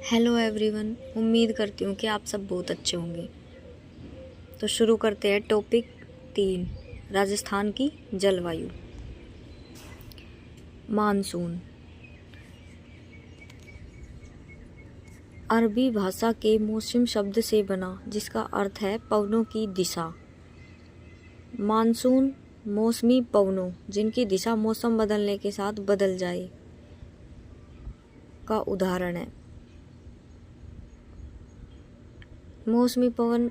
Hello everyone, उम्मीद करती हूँ कि आप सब बहुत अच्छे होंगे। तो शुरू करते हैं टॉपिक 3, राजस्थान की जलवायु। मानसून अरबी भाषा के मौसम शब्द से बना, जिसका अर्थ है पवनों की दिशा। मानसून मौसमी पवनों जिनकी दिशा मौसम बदलने के साथ बदल जाए का उदाहरण है। मौसमी पवन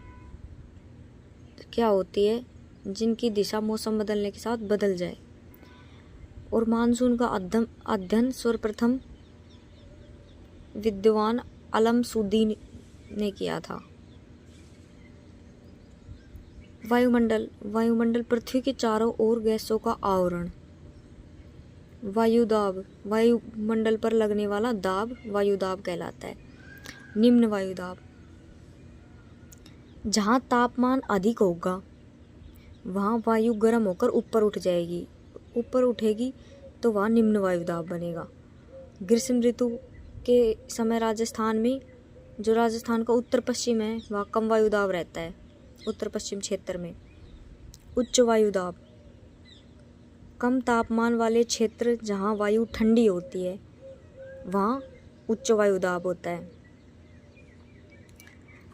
क्या होती है? जिनकी दिशा मौसम बदलने के साथ बदल जाए। और मानसून का अध्ययन सर्वप्रथम विद्वान अलमसूदी ने किया था। वायुमंडल पृथ्वी के चारों ओर गैसों का आवरण। वायुदाब वायुमंडल पर लगने वाला दाब वायुदाब कहलाता है। निम्न वायुदाब जहाँ तापमान अधिक होगा वहाँ वायु गर्म होकर ऊपर उठ जाएगी। ऊपर उठेगी तो वहाँ निम्न वायुदाब बनेगा। ग्रीष्म ऋतु के समय राजस्थान में, जो राजस्थान का उत्तर पश्चिम है, वहाँ कम वायुदाब रहता है। उत्तर पश्चिम क्षेत्र में उच्च वायुदाब, कम तापमान वाले क्षेत्र जहाँ वायु ठंडी होती है वहाँ उच्च वायुदाब होता है।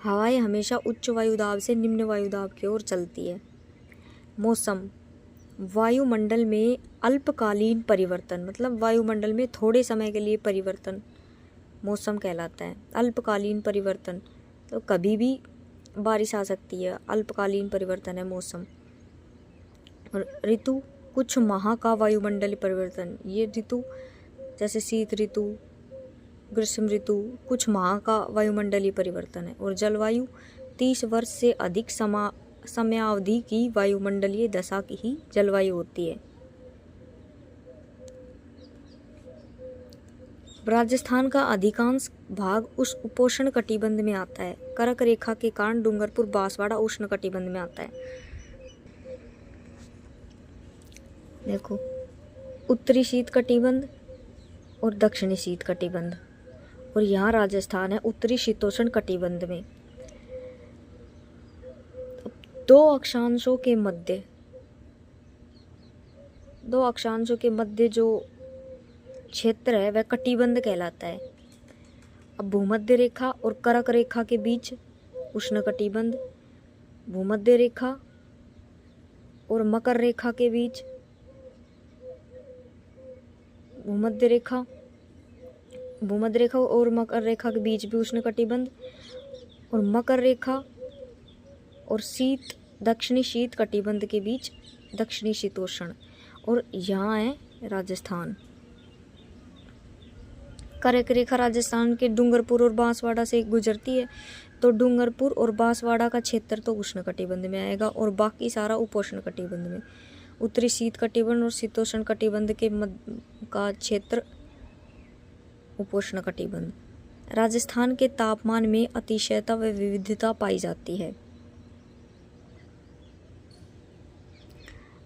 हवाएं हमेशा उच्च वायुदाब से निम्न वायुदाब की ओर चलती है। मौसम वायुमंडल में अल्पकालीन परिवर्तन, मतलब वायुमंडल में थोड़े समय के लिए परिवर्तन मौसम कहलाता है। अल्पकालीन परिवर्तन तो कभी भी बारिश आ सकती है, अल्पकालीन परिवर्तन है मौसम। और ऋतु कुछ माह का वायुमंडलीय परिवर्तन, ये ऋतु जैसे शीत ऋतु, ग्रीष्म ऋतु कुछ माह का वायुमंडलीय परिवर्तन है। और जलवायु 30 वर्ष से अधिक समयावधि की वायुमंडलीय दशा की ही जलवायु होती है। राजस्थान का अधिकांश भाग उपोष्ण कटिबंध में आता है। कर्क रेखा के कारण डूंगरपुर बांसवाड़ा उष्ण कटिबंध में आता है। देखो, उत्तरी शीत कटिबंध और दक्षिणी शीत कटिबंध, और यहाँ राजस्थान है उत्तरी शीतोष्ण कटिबंध में। दो अक्षांशों के मध्य जो क्षेत्र है वह कटिबंध कहलाता है। अब भूमध्य रेखा और कर्क रेखा के बीच उष्ण कटिबंध, भूमध्य रेखा और मकर रेखा के बीच भूमध्य रेखा और मकर रेखा के बीच भी उष्ण कटिबंध, और मकर रेखा और दक्षिणी शीत कटिबंध के बीच दक्षिणी शीतोष्ण। और यहाँ है राजस्थान। कर्क रेखा राजस्थान के डूंगरपुर और बांसवाड़ा से गुजरती है, तो डूंगरपुर और बांसवाड़ा का क्षेत्र तो उष्ण कटिबंध में आएगा और बाकी सारा उपोष्ण कटिबंध में। उत्तरी शीत कटिबंध और शीतोष्ण कटिबंध के मध्य का क्षेत्र उपोष्ण कटिबंध। राजस्थान के तापमान में अतिशयता व विविधता पाई जाती है।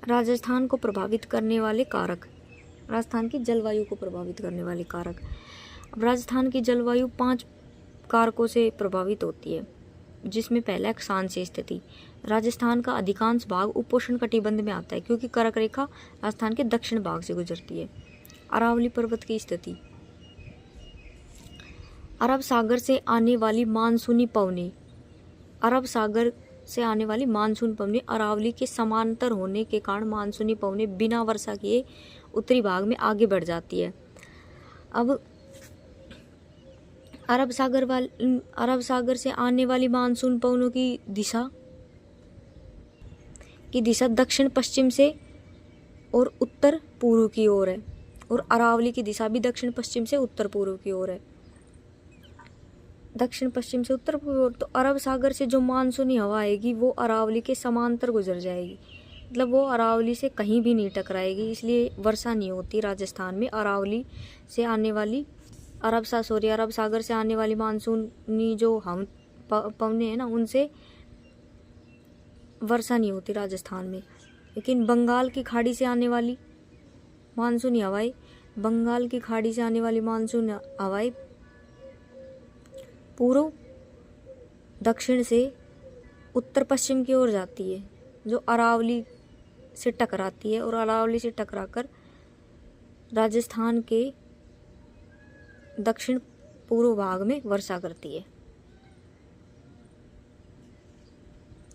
राजस्थान को प्रभावित करने वाले कारक, राजस्थान की जलवायु को प्रभावित करने वाले कारक। अब राजस्थान की जलवायु 5 कारकों से प्रभावित होती है, जिसमें पहला अक्षांशीय स्थिति। राजस्थान का अधिकांश भाग उपोष्ण कटिबंध में आता है क्योंकि कर्क रेखा राजस्थान के दक्षिण भाग से गुजरती है। अरावली पर्वत की स्थिति। अरब सागर से आने वाली मानसूनी पवनें अरावली के समांतर होने के कारण मानसूनी पवनें बिना वर्षा किए उत्तरी भाग में आगे बढ़ जाती है। अब अरब सागर से आने वाली मानसून पवनों की दिशा दक्षिण पश्चिम से और उत्तर पूर्व की ओर है, और अरावली की दिशा भी दक्षिण पश्चिम से उत्तर पूर्व की ओर है। दक्षिण पश्चिम से उत्तर पूर्व, तो अरब सागर से जो मानसूनी हवा आएगी वो अरावली के समांतर गुजर जाएगी, मतलब वो अरावली से कहीं भी नहीं टकराएगी, इसलिए वर्षा नहीं होती राजस्थान में। अरावली से आने वाली अरब सागर से आने वाली मानसूनी जो हम पवने हैं ना, उनसे वर्षा नहीं होती राजस्थान में। लेकिन बंगाल की खाड़ी से आने वाली मानसूनी हवाएं पूर्व दक्षिण से उत्तर पश्चिम की ओर जाती है, जो अरावली से टकराती है और अरावली से टकराकर राजस्थान के दक्षिण पूर्व भाग में वर्षा करती है।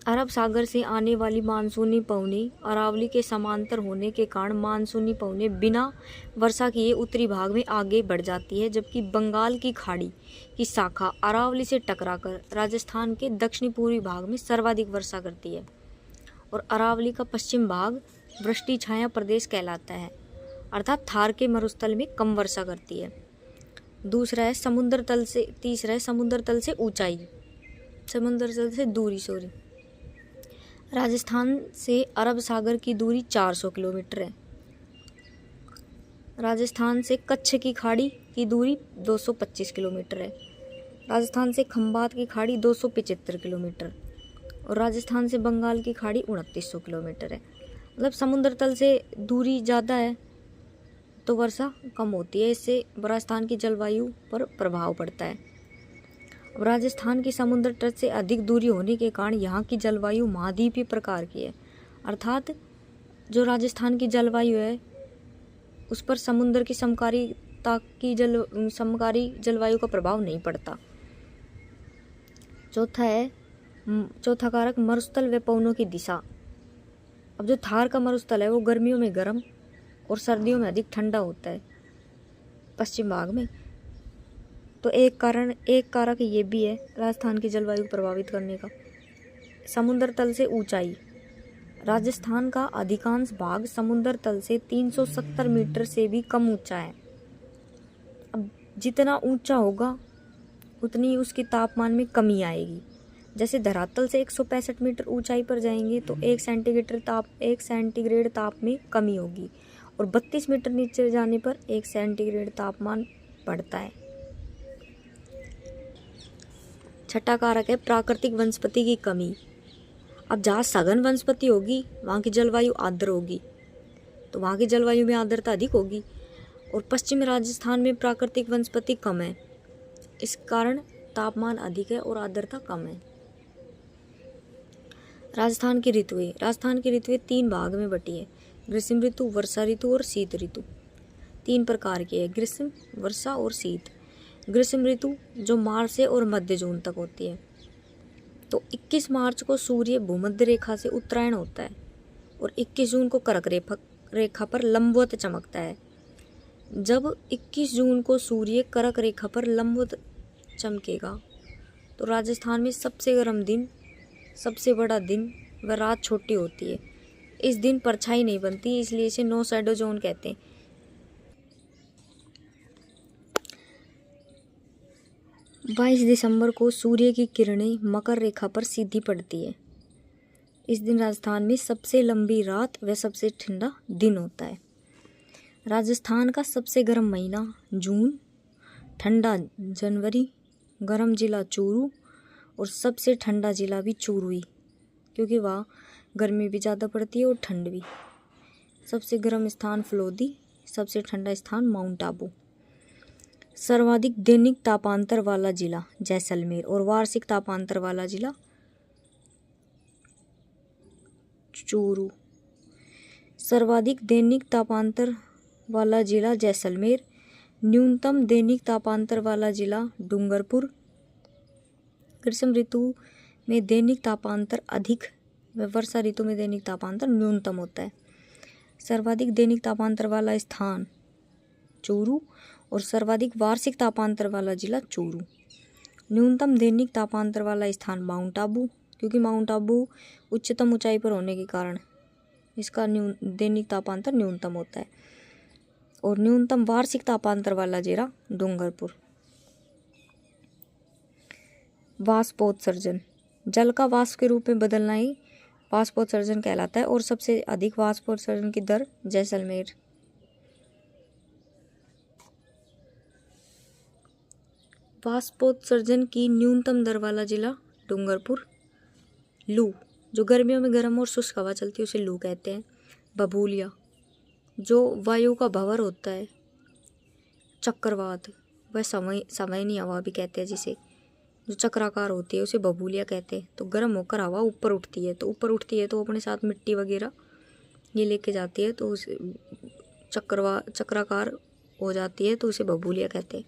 अरब सागर से आने वाली मानसूनी पवनी अरावली के समांतर होने के कारण मानसूनी पवनी बिना वर्षा किए उत्तरी भाग में आगे बढ़ जाती है, जबकि बंगाल की खाड़ी की शाखा अरावली से टकराकर राजस्थान के दक्षिणी पूर्वी भाग में सर्वाधिक वर्षा करती है और अरावली का पश्चिम भाग वृष्टि छाया प्रदेश कहलाता है, अर्थात थार के मरुस्थल में कम वर्षा करती है। तीसरा है समुद्र तल से ऊंचाई, समुद्र तल से दूरी। राजस्थान से अरब सागर की दूरी 400 किलोमीटर है। राजस्थान से कच्छ की खाड़ी की दूरी 225 किलोमीटर है। राजस्थान से खंबात की खाड़ी 275 किलोमीटर और राजस्थान से बंगाल की खाड़ी 2900 किलोमीटर है। मतलब समुद्र तल से दूरी ज़्यादा है तो वर्षा कम होती है, इससे राजस्थान की जलवायु पर प्रभाव पड़ता है। राजस्थान की समुद्र तट से अधिक दूरी होने के कारण यहाँ की जलवायु महाद्वीपीय प्रकार की है, अर्थात जो राजस्थान की जलवायु है उस पर समुद्र की समकारी जलवायु का प्रभाव नहीं पड़ता। चौथा कारक मरुस्थल व पवनों की दिशा। अब जो थार का मरुस्थल है वो गर्मियों में गर्म और सर्दियों में अधिक ठंडा होता है पश्चिम भाग में, तो एक कारक ये भी है राजस्थान की जलवायु प्रभावित करने का। समुद्र तल से ऊंचाई। राजस्थान का अधिकांश भाग समुद्र तल से 370 मीटर से भी कम ऊंचा है। अब जितना ऊंचा होगा उतनी उसके तापमान में कमी आएगी। जैसे धरातल से 165 मीटर ऊंचाई पर जाएंगे तो 1 सेंटीग्रेड ताप में कमी होगी और 32 मीटर नीचे जाने पर 1 सेंटीग्रेड तापमान बढ़ता है। छठा कारक है प्राकृतिक वनस्पति की कमी। अब जहाँ सघन वनस्पति होगी वहाँ की जलवायु आर्द्र होगी, तो वहाँ की जलवायु में आर्द्रता अधिक होगी और पश्चिमी राजस्थान में प्राकृतिक वनस्पति कम है, इस कारण तापमान अधिक है और आर्द्रता कम है। राजस्थान की ऋतुएं 3 भाग में बटी है, ग्रीष्म ऋतु, वर्षा ऋतु और शीत ऋतु। 3 प्रकार की है, ग्रीष्म, वर्षा और शीत। ग्रीष्म ऋतु जो मार्च से और मध्य जून तक होती है, तो 21 मार्च को सूर्य भूमध्य रेखा से उत्तरायण होता है और 21 जून को कर्क रेखा पर लंबवत चमकता है। जब 21 जून को सूर्य कर्क रेखा पर लंबवत चमकेगा तो राजस्थान में सबसे गर्म दिन, सबसे बड़ा दिन व रात छोटी होती है। इस दिन परछाई नहीं बनती, इसलिए इसे नो शैडो जोन कहते हैं। बाईस दिसंबर को सूर्य की किरणें मकर रेखा पर सीधी पड़ती है। इस दिन राजस्थान में सबसे लंबी रात व सबसे ठंडा दिन होता है। राजस्थान का सबसे गर्म महीना जून, ठंडा जनवरी, गर्म जिला चूरू और सबसे ठंडा जिला भी चूरू ही, क्योंकि वहाँ गर्मी भी ज़्यादा पड़ती है और ठंड भी। सबसे गर्म स्थान फलोदी, सबसे ठंडा स्थान माउंट आबू। सर्वाधिक दैनिक तापांतर वाला जिला जैसलमेर और वार्षिक तापांतर वाला जिला चूरू। सर्वाधिक दैनिक तापांतर वाला जिला जैसलमेर, न्यूनतम दैनिक तापांतर वाला जिला डूंगरपुर। ग्रीष्म ऋतु में दैनिक तापांतर अधिक व वर्षा ऋतु में दैनिक तापांतर न्यूनतम होता है। सर्वाधिक दैनिक तापांतर वाला स्थान चूरू और सर्वाधिक वार्षिक तापांतर वाला जिला चूरू। न्यूनतम दैनिक तापांतर वाला स्थान माउंट आबू, क्योंकि माउंट आबू उच्चतम ऊंचाई पर होने के कारण इसका दैनिक तापांतर न्यूनतम होता है। और न्यूनतम वार्षिक तापांतर वाला जिला डूंगरपुर। वाष्पोत्सर्जन, जल का वाष्प के रूप में बदलना ही वाष्पोत्सर्जन कहलाता है और सबसे अधिक वाष्पोत्सर्जन की दर जैसलमेर। वाष्पोत्सर्जन की न्यूनतम दर वाला जिला डूंगरपुर। लू, जो गर्मियों में गर्म और शुष्क हवा चलती है उसे लू कहते हैं। बबूलिया, जो वायु का भंवर होता है। चक्रवात, वह समयनी हवा भी कहते हैं जिसे। जो चक्राकार होती है उसे बबूलिया कहते हैं। तो गर्म होकर हवा ऊपर उठती है, तो ऊपर उठती है तो अपने साथ मिट्टी वगैरह ये लेके जाती है, तो उसे चक्राकार हो जाती है, तो उसे बबूलिया कहते हैं।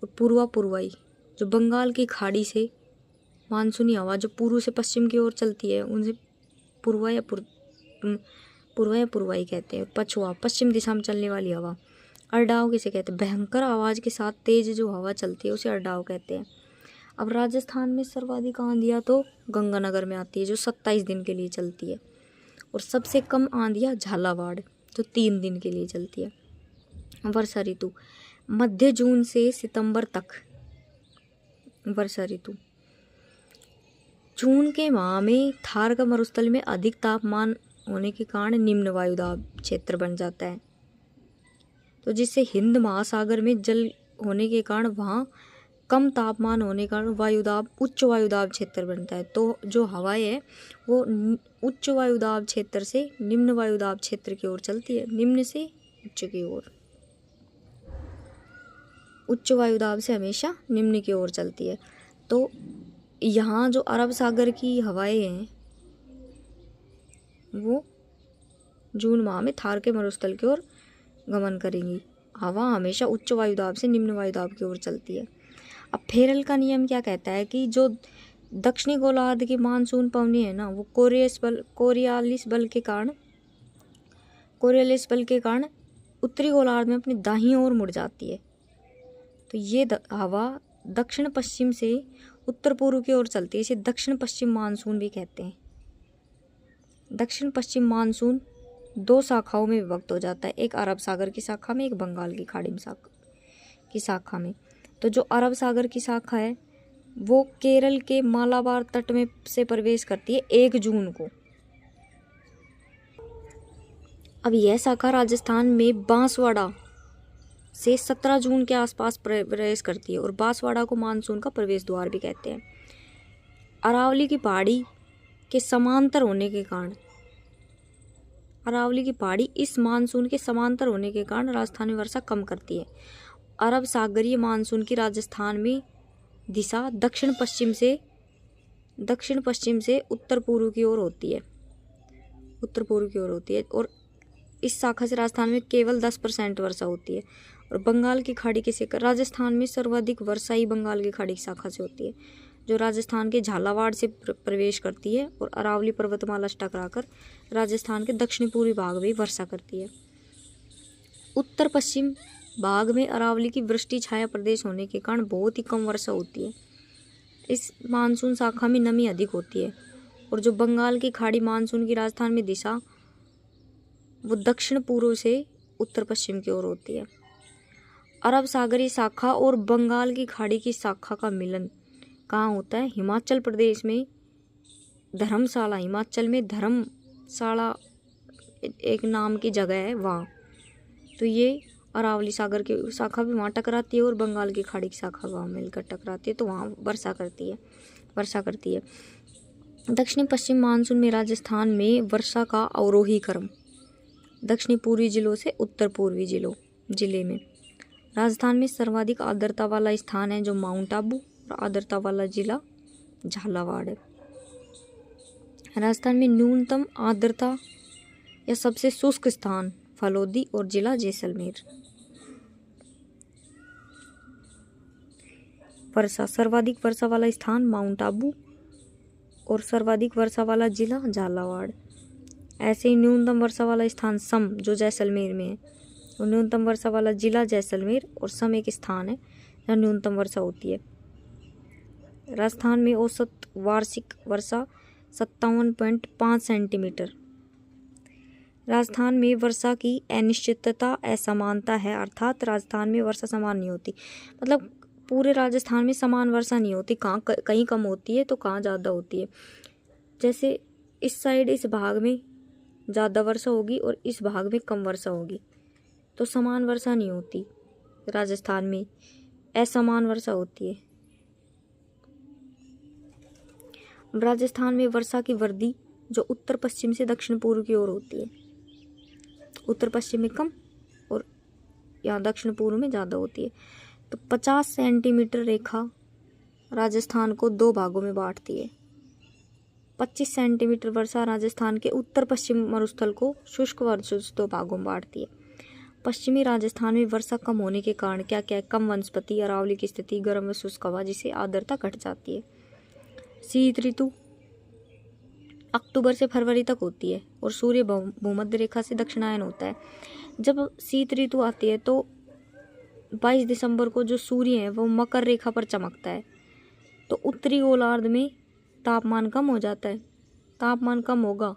और पूर्वा पुरवाई, जो बंगाल की खाड़ी से मानसूनी हवा जो पूर्व से पश्चिम की ओर चलती है उनसे पूर्वा या पुरवाई कहते हैं। पछुआ, पश्चिम दिशा में चलने वाली हवा। अरडाव किसे कहते हैं? भयंकर आवाज़ के साथ तेज जो हवा चलती है उसे अरडाव कहते हैं। अब राजस्थान में सर्वाधिक आंधियाँ तो गंगानगर में आती है जो 27 दिन के लिए चलती है, और सबसे कम आंधियाँ झालावाड़ जो 3 दिन के लिए चलती है। वर्षा ऋतु मध्य जून से सितंबर तक। वर्षा ऋतु जून के माह में थार का मरुस्थल में अधिक तापमान होने के कारण निम्न वायुदाब क्षेत्र बन जाता है, तो जिससे हिंद महासागर में जल होने के कारण वहाँ कम तापमान होने के कारण वायुदाब उच्च वायुदाब क्षेत्र बनता है। तो जो हवाएं है वो उच्च वायुदाब क्षेत्र से निम्न वायुदाब क्षेत्र की ओर चलती है, निम्न से उच्च की ओर। उच्च वायुदाब से हमेशा निम्न की ओर चलती है। तो यहाँ जो अरब सागर की हवाएं हैं वो जून माह में थार के मरुस्थल की ओर गमन करेंगी। हवा हमेशा उच्च वायुदाब से निम्न वायुदाब की ओर चलती है। अब फेरल का नियम क्या कहता है कि जो दक्षिणी गोलार्ध की मानसून पवनी है ना वो कोरियालिस बल के कारण उत्तरी गोलार्ध में अपनी दाहिनी ओर मुड़ जाती है। तो ये हवा दक्षिण पश्चिम से उत्तर पूर्व की ओर चलती है, इसे दक्षिण पश्चिम मानसून भी कहते हैं। दक्षिण पश्चिम मानसून 2 शाखाओं में विभक्त हो जाता है, एक अरब सागर की शाखा में, एक बंगाल की खाड़ी में की शाखा में। तो जो अरब सागर की शाखा है वो केरल के मालाबार तट में से प्रवेश करती है 1 जून को। अब यह शाखा राजस्थान में बांसवाड़ा से 17 जून के आसपास प्रवेश करती है, और बांसवाड़ा को मानसून का प्रवेश द्वार भी कहते हैं। अरावली की पहाड़ी के समांतर होने के कारण अरावली की पहाड़ी इस मानसून के समांतर होने के कारण राजस्थान में वर्षा कम करती है। अरब सागरीय मानसून की राजस्थान में दिशा दक्षिण पश्चिम से उत्तर पूर्व की ओर होती है, और इस शाखा से राजस्थान में केवल 10% वर्षा होती है। और बंगाल की खाड़ी के शिखर राजस्थान में सर्वाधिक वर्षा ही बंगाल की खाड़ी की शाखा से होती है, जो राजस्थान के झालावाड़ से प्रवेश करती है और अरावली पर्वतमाला से टकराकर राजस्थान के दक्षिणी पूर्वी भाग में वर्षा करती है। उत्तर पश्चिम भाग में अरावली की वृष्टि छाया प्रदेश होने के कारण बहुत ही कम वर्षा होती है। इस मानसून शाखा में नमी अधिक होती है, और जो बंगाल की खाड़ी मानसून की राजस्थान में दिशा वो दक्षिण पूर्व से उत्तर पश्चिम की ओर होती है। अरब सागरीय शाखा और बंगाल की खाड़ी की शाखा का मिलन कहाँ होता है? हिमाचल प्रदेश में धर्मशाला, हिमाचल में धर्मशाला एक नाम की जगह है वहाँ। तो ये अरावली सागर की शाखा भी वहाँ टकराती है और बंगाल की खाड़ी की शाखा वहाँ मिलकर टकराती है, तो वहाँ वर्षा करती है। दक्षिणी पश्चिम मानसून में राजस्थान में वर्षा का अवरोही क्रम दक्षिणी पूर्वी जिलों से उत्तर पूर्वी जिले में। राजस्थान में सर्वाधिक आर्द्रता वाला स्थान है जो माउंट आबू, और आर्द्रता वाला जिला झालावाड़ है। राजस्थान में न्यूनतम आर्द्रता या सबसे शुष्क स्थान फलोदी और जिला जैसलमेर। वर्षा सर्वाधिक वर्षा वाला स्थान माउंट आबू और सर्वाधिक वर्षा वाला जिला झालावाड़। ऐसे ही न्यूनतम वर्षा वाला स्थान सम जो जैसलमेर में है, और न्यूनतम वर्षा वाला जिला जैसलमेर और सम एक स्थान है जहाँ न्यूनतम वर्षा होती है। राजस्थान में औसत वार्षिक वर्षा 57.5 सेंटीमीटर। राजस्थान में वर्षा की अनिश्चितता असमानता है, अर्थात राजस्थान में वर्षा समान नहीं होती। मतलब पूरे राजस्थान में समान वर्षा नहीं होती, कहीं कम होती है तो कहाँ ज़्यादा होती है। जैसे इस साइड इस भाग में ज़्यादा वर्षा होगी और इस भाग में कम वर्षा होगी, तो समान वर्षा नहीं होती। राजस्थान में असमान वर्षा होती है। राजस्थान में वर्षा की वृद्धि जो उत्तर पश्चिम से दक्षिण पूर्व की ओर होती है, उत्तर पश्चिम में कम और यहाँ दक्षिण पूर्व में ज़्यादा होती है। तो 50 सेंटीमीटर रेखा राजस्थान को 2 भागों में बांटती है। 25 सेंटीमीटर वर्षा राजस्थान के उत्तर पश्चिम मरुस्थल को शुष्क वर्षों 2 भागों में बांटती है। पश्चिमी राजस्थान में वर्षा कम होने के कारण क्या क्या कम वनस्पति, अरावली की स्थिति, गर्म व शुष्क हवा जिससे आर्द्रता घट जाती है। शीत ऋतु अक्टूबर से फरवरी तक होती है और सूर्य भूमध्य रेखा से दक्षिणायन होता है। जब शीत ऋतु आती है तो 22 दिसंबर को जो सूर्य है वो मकर रेखा पर चमकता है, तो उत्तरी गोलार्ध में तापमान कम हो जाता है। तापमान कम होगा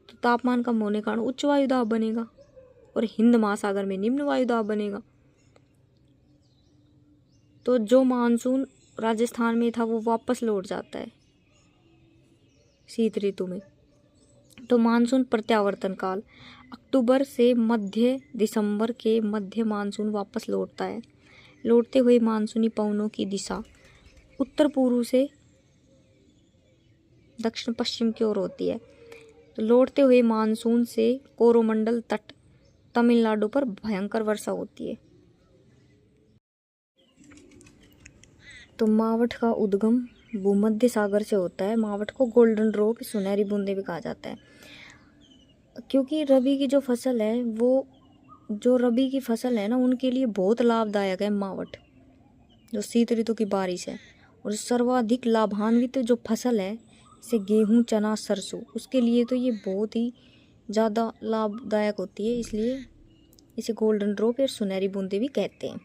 तो तापमान कम होने के कारण उच्च वायुदाब बनेगा और हिंद महासागर में निम्न वायुदाब बनेगा। तो जो मानसून राजस्थान में था वो वापस लौट जाता है शीत ऋतु में। तो मानसून प्रत्यावर्तन काल अक्टूबर से मध्य दिसंबर के मध्य मानसून वापस लौटता है। लौटते हुए मानसूनी पवनों की दिशा उत्तर पूर्व से दक्षिण पश्चिम की ओर होती है। तो लौटते हुए मानसून से कोरोमंडल तट तमिलनाडु पर भयंकर वर्षा होती है। तो मावठ का उद्गम भूमध्य सागर से होता है। मावठ को गोल्डन रोप, सुनहरी बूंदे भी कहा जाता है, क्योंकि रबी की जो फसल है वो रबी की फसल है ना, उनके लिए बहुत लाभदायक है मावठ, जो शीत ऋतु की बारिश है। और सर्वाधिक लाभान्वित जो फसल है जैसे गेहूँ, चना, सरसों, उसके लिए तो ये बहुत ही ज़्यादा लाभदायक होती है, इसलिए इसे गोल्डन ड्रॉप या सुनहरी बूंदे भी कहते हैं।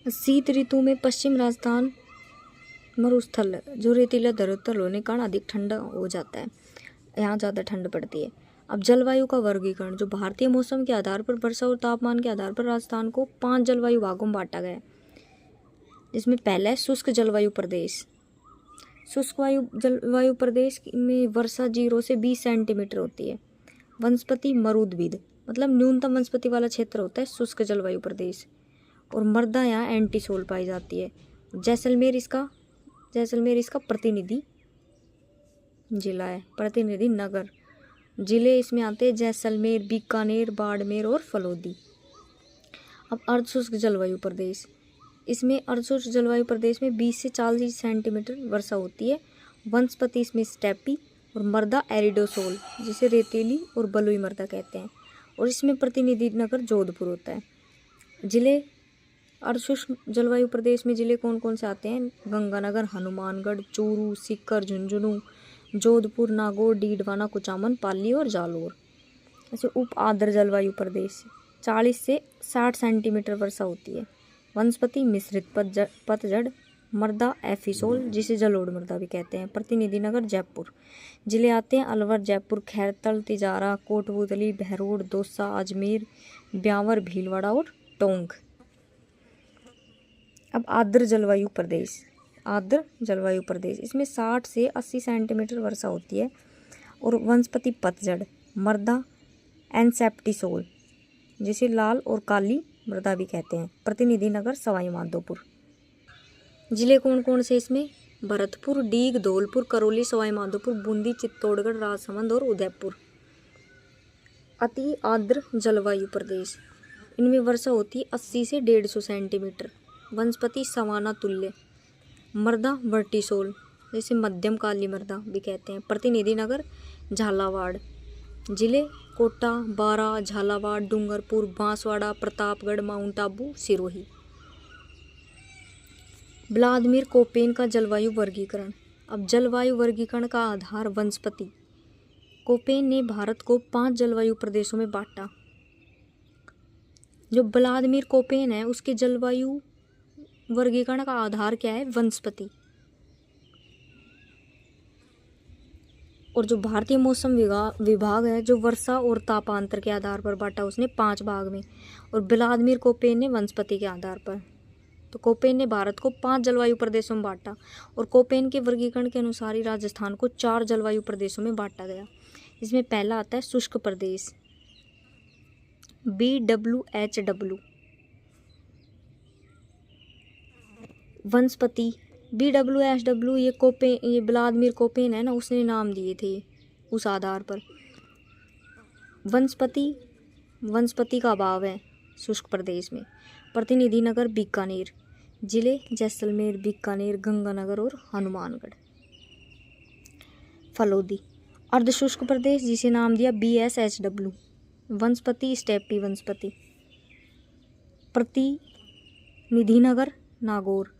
शीत ऋतु में पश्चिम राजस्थान मरुस्थल जो रेतीला धरातल होने के कारण अधिक ठंडा हो जाता है, यहाँ ज़्यादा ठंड पड़ती है। अब जलवायु का वर्गीकरण, जो भारतीय मौसम के आधार पर वर्षा और तापमान के आधार पर राजस्थान को 5 जलवायु भागों में बांटा गया है, जिसमें पहला है शुष्क जलवायु प्रदेश। शुष्क जलवायु प्रदेश में वर्षा 0 से 20 सेंटीमीटर होती है। वनस्पति मरुद्भिद, मतलब न्यूनतम वनस्पति वाला क्षेत्र होता है शुष्क जलवायु प्रदेश। और मृदा यहाँ एंटीसोल पाई जाती है। जैसलमेर इसका प्रतिनिधि जिला है, प्रतिनिधि नगर। जिले इसमें आते हैं जैसलमेर, बीकानेर, बाड़मेर और फलोदी। अब अर्धशुष्क जलवायु प्रदेश, इसमें अर्धशुष्क जलवायु प्रदेश में 20 से 40 सेंटीमीटर वर्षा होती है। वनस्पति इसमें स्टेपी और मृदा एरिडोसोल, जिसे रेतीली और बलुई मृदा कहते हैं। और इसमें प्रतिनिधि नगर जोधपुर होता है। जिले अर्धशुष्क जलवायु प्रदेश में जिले कौन कौन से आते हैं? गंगानगर, हनुमानगढ़, चूरू, सीकर, झुंझुनू, जोधपुर, नागौर, डीडवाना, कुचामन, पाली और जालोर। ऐसे उप आर्द्र जलवायु प्रदेश 40 से 60 सेंटीमीटर वर्षा होती है। वनस्पति मिश्रित पतझड़, मृदा एफिसोल, जिसे जलोढ़ मृदा भी कहते हैं। प्रतिनिधि नगर जयपुर। जिले आते हैं अलवर, जयपुर, खैरतल, तिजारा, कोटपूतली, बहरोड, दौसा, अजमेर, ब्यावर, भीलवाड़ा और टोंक। अब आर्द्र जलवायु प्रदेश, इसमें 60 से 80 सेंटीमीटर वर्षा होती है। और वनस्पति पतझड़, मृदा एनसेप्टिसोल, जिसे लाल और काली मृदा भी कहते हैं। प्रतिनिधि नगर सवाई माधोपुर। जिले कौन कौन से इसमें? भरतपुर, डीग, धौलपुर, करौली, सवाई माधोपुर, बूंदी, चित्तौड़गढ़, राजसमंद और उदयपुर। अति आर्द्र जलवायु प्रदेश, इनमें वर्षा होती है 80 से 150 सेंटीमीटर। वनस्पति सवाना तुल्य, मृदा वर्टिसोल, जैसे मध्यम काली मृदा भी कहते हैं। प्रतिनिधि नगर झालावाड़। जिले कोटा, बारा, Jhalawar, Dungarpur, Banswara, Pratapgarh, mount Abu, Sirohi. Vladimir Koppen का जलवायु वर्गीकरण। अब जलवायु वर्गीकरण का आधार वनस्पति। कोपेन ने भारत को 5 जलवायु प्रदेशों में बांटा। जो व्लादिमीर कोपेन है उसके जलवायु वर्गीकरण का आधार क्या है? वनस्पति। और जो भारतीय मौसम विभाग है, जो वर्षा और तापांतर के आधार पर बांटा उसने 5 भाग में, और व्लादिमीर कोपेन ने वनस्पति के आधार पर। तो कोपेन ने भारत को 5 जलवायु प्रदेशों में बांटा। और कोपेन के वर्गीकरण के अनुसार ही राजस्थान को 4 जलवायु प्रदेशों में बांटा गया। इसमें पहला आता है शुष्क प्रदेश, BWHW। वनस्पति BWHW, ये व्लादिमीर कोपेन है ना, उसने नाम दिए थे उस आधार पर। वनस्पति का अभाव है, शुष्क प्रदेश में। प्रतिनिधि नगर बीकानेर, जिले जैसलमेर, बीकानेर, गंगानगर और हनुमानगढ़। फलोदी अर्ध शुष्क प्रदेश, जिसे नाम दिया BSHW। वनस्पति स्टेपी वनस्पति। प्रतिनिधि नगर नागौर,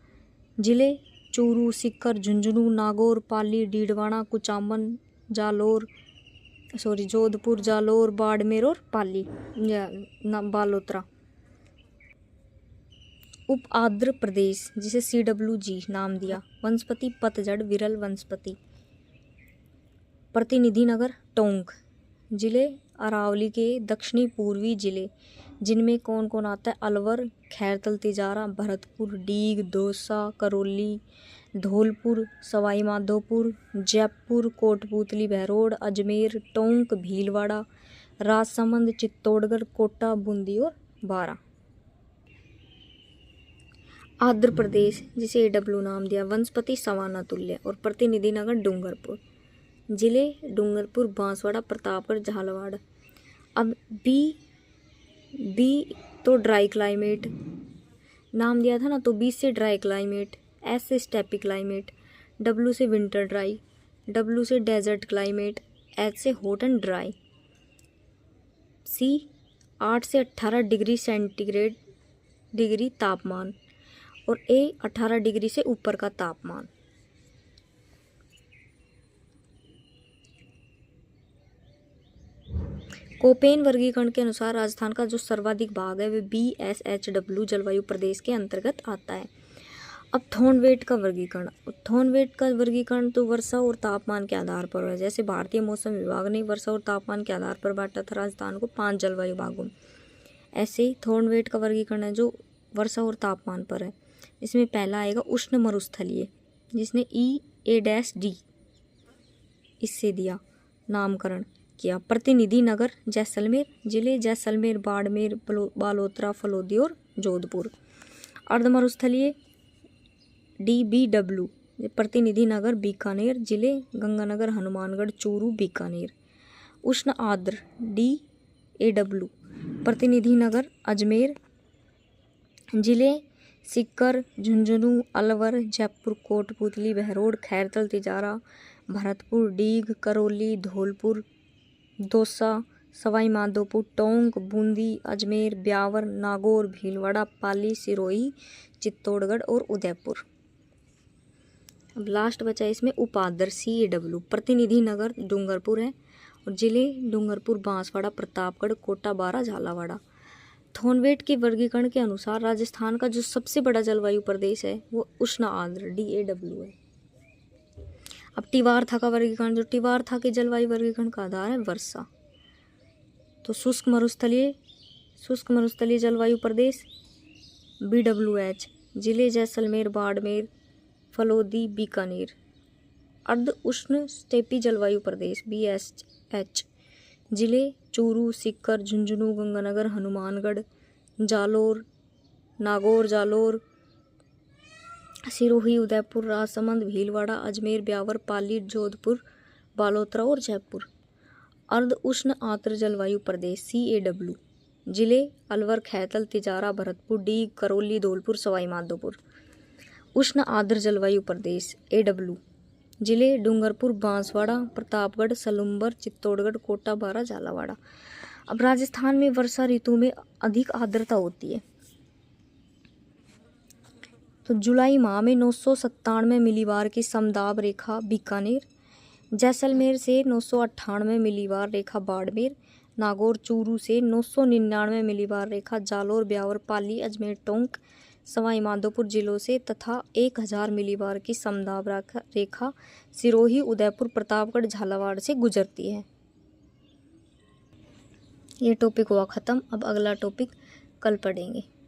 जिले चूरू, सीकर, झुंझुनू, नागौर, पाली, डीडवाना, कुचामन, जोधपुर, जालोर, बाड़मेर और पाली बालोतरा। उप आर्द्र प्रदेश, जिसे CWG नाम दिया। वनस्पति पतझड़ विरल वनस्पति। प्रतिनिधि नगर टोंक, जिले अरावली के दक्षिणी पूर्वी जिले, जिनमें कौन कौन आता है? अलवर, खैरतल तिजारा, भरतपुर, डीग, दौसा, करौली, धौलपुर, सवाई माधोपुर, जयपुर, कोटपूतली, बहरोड, अजमेर, टोंक, भीलवाड़ा, राजसमंद, चित्तौड़गढ़, कोटा, बूंदी और बारा। आंध्र प्रदेश, जिसे AW नाम दिया। वनस्पति सवाना तुल्य और प्रतिनिधि नगर डूंगरपुर, जिले डूंगरपुर, बांसवाड़ा, प्रतापगढ़, झालावाड़। अब बी तो ड्राई क्लाइमेट नाम दिया था ना, तो B से ड्राई क्लाइमेट, S से स्टेपी क्लाइमेट, W से विंटर ड्राई, W से डेजर्ट क्लाइमेट, H से हॉट एंड ड्राई, C 8 से 18 डिग्री सेंटीग्रेड डिग्री तापमान और A 18 डिग्री से ऊपर का तापमान। कोपेन वर्गीकरण के अनुसार राजस्थान का जो सर्वाधिक भाग है वह BSHW जलवायु प्रदेश के अंतर्गत आता है। अब थॉर्नवेट का वर्गीकरण तो वर्षा और तापमान के आधार पर है। जैसे भारतीय मौसम विभाग ने वर्षा और तापमान के आधार पर बांटा था राजस्थान को 5 जलवायु भागों में, ऐसे ही थॉर्नवेट का वर्गीकरण है जो वर्षा और तापमान पर है। इसमें पहला आएगा उष्ण मरुस्थलीय, जिसने EA'D इससे दिया नामकरण किया। प्रतिनिधि नगर जैसलमेर, जिले जैसलमेर, बाड़मेर, बालोतरा, फलोदी और जोधपुर। अर्ध मरुस्थलीय DBW, प्रतिनिधि नगर बीकानेर, जिले गंगानगर, हनुमानगढ़, चूरू, बीकानेर। उष्ण आर्द्र DAW, प्रतिनिधि नगर अजमेर, जिले सीकर, झुंझुनू, अलवर, जयपुर, कोटपूतली, बहरोड, खैरतल तिजारा, भरतपुर, डीग, करौली, धौलपुर, दौसा, सवाई माधोपुर, टोंक, बूंदी, अजमेर, ब्यावर, नागौर, भीलवाड़ा, पाली, सिरोही, चित्तौड़गढ़ और उदयपुर। अब लास्ट बचा इसमें उपाद्र CAW, प्रतिनिधि नगर डूंगरपुर है और जिले डूंगरपुर, बांसवाड़ा, प्रतापगढ़, कोटा, बारा, झालावाड़ा। थॉर्नवेट के वर्गीकरण के अनुसार राजस्थान का जो सबसे बड़ा जलवायु प्रदेश है वो उष्ण आर्द्र DAW है। अब टिवारथा का वर्गीकरण, जो टिवारथा के जलवायु वर्गीकरण का आधार है वर्षा। तो शुष्क मरुस्थलीय जलवायु प्रदेश BWH, जिले जैसलमेर, बाड़मेर, फलोदी, बीकानेर। अर्ध उष्ण स्टेपी जलवायु प्रदेश BSH, जिले चूरू, सीकर, झुंझुनू, गंगानगर, हनुमानगढ़, नागौर, जालोर, सिरोही, उदयपुर, राजसमंद, भीलवाड़ा, अजमेर, ब्यावर, पाली, जोधपुर, बालोतरा और जयपुर। अर्ध उष्ण आर्द्र जलवायु प्रदेश CAW, जिले अलवर, खैरतल तिजारा, भरतपुर, डीग, करौली, धौलपुर, सवाई माधोपुर। उष्ण आर्द्र जलवायु प्रदेश AW, जिले डूंगरपुर, बांसवाड़ा, प्रतापगढ़, सलूम्बर, चित्तौड़गढ़, कोटा, बारा, झालावाड़ा। अब राजस्थान में वर्षा ऋतु में अधिक आर्द्रता होती है। तो जुलाई माह में 997 मिलीबार की समदाब रेखा बीकानेर, जैसलमेर से 998 मिलीबार रेखा बाड़मेर, नागौर, चूरू से 999 मिलीबार रेखा जालोर, ब्यावर, पाली, अजमेर, टोंक, सवाई माधोपुर जिलों से तथा 1000 मिलीबार की समदाब रेखा सिरोही, उदयपुर, प्रतापगढ़, झालावाड़ से गुजरती है। ये टॉपिक हुआ ख़त्म। अब अगला टॉपिक कल पढ़ेंगे।